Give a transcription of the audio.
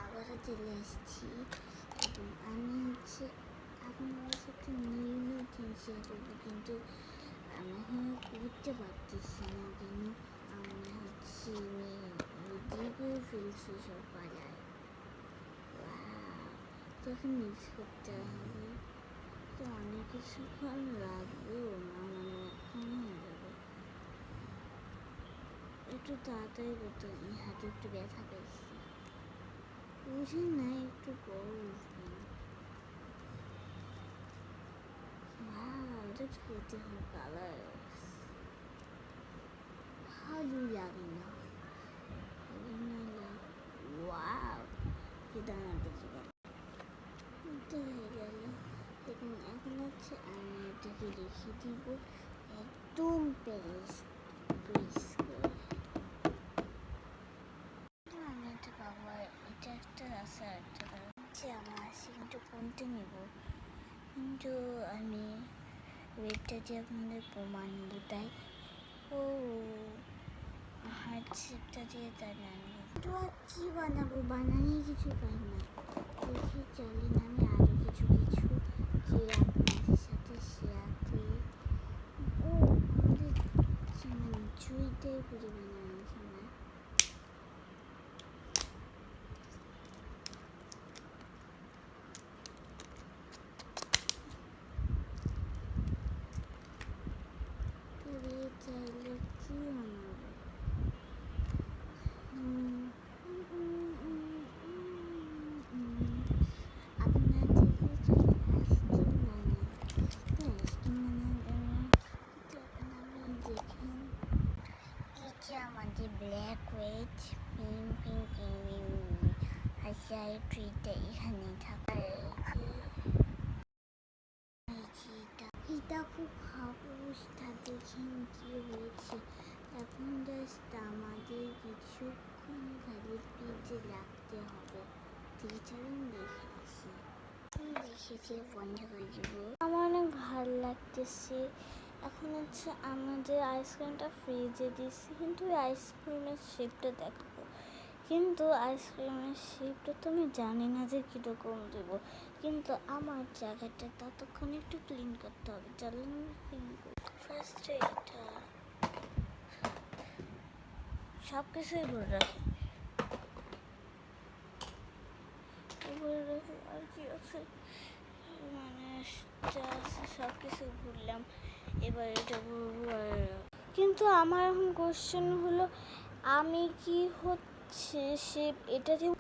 আবারও চলে এসেছি এবং আমি আপনাদের সাথে নিউ জিনিস শেয়ার করবো, কিন্তু আমি এখনো করতে পারতেছি না। কেন আমি রিভিউ ফেলছি সব পাড়ায়। তখন মিক্স করতে হবে, তো অনেক কিছুক্ষণ লাগবেও না, এখন হয়ে যাবে। একটু তাড়াতাড়ি করতে হবে, হাতে একটু ব্যথা পেয়েছি, বুঝি না, একটু বড় উঠবেন। এটা খেতে হবে কালার ভালো লাগে না, ওয়াও দাঁড়াতে হয়ে গেল। এখন আমি এটাকে রেখে দিব একদম আমি এটা পাবো। এটা একটা রাস্তা আমার সেখানটা কোনটা নেব, কিন্তু আমি ওয়েবটা দিয়ে আপনাদের প্রমাণ বোঝাই। ও হার্টশেপটা দিয়ে তাই বানাবো, তো আর কি বানানি কিছু পাই না। দেখি চলেন আমি আরও কিছু যে আপনাদের সাথে শেয়ার করি। ও আমাদের চুইটাই পুজো বানানো সময় চাইলে কি বানাবো। আমাদের ব্ল্যাক ওয়েট হাসিয়ার ট্রিটা এখানে থাকে। এটা খুব অবস্থা, দেখেন কি হয়েছে। এখন জাস্ট আমাদের কিছুক্ষণ খালি পিজে লাগতে হবে। দেখেছি বন্ধ করে দিব। আমার অনেক ভালো লাগতেছে। এখন আমাদের আইসক্রিমটা ফ্রিজে দিচ্ছি, কিন্তু আইসক্রিমের শেপটা দেখো, কিন্তু আইসক্রিমের শেপটা তো আমি জানি না যে কীরকম দেবো। কিন্তু আমার জায়গাটা ততক্ষণ একটু ক্লিন করতে হবে। চলেন ক্লিন করি। ফার্স্টে এটা সব কিছুই ভরে রাখি, আর কি আছে, সব কিছু ভরলাম। এবার এটা ভরবো। আর কিন্তু আমার এখন কোশ্চেন হলো, আমি কি হচ্ছে শেপ এটা দিয়ে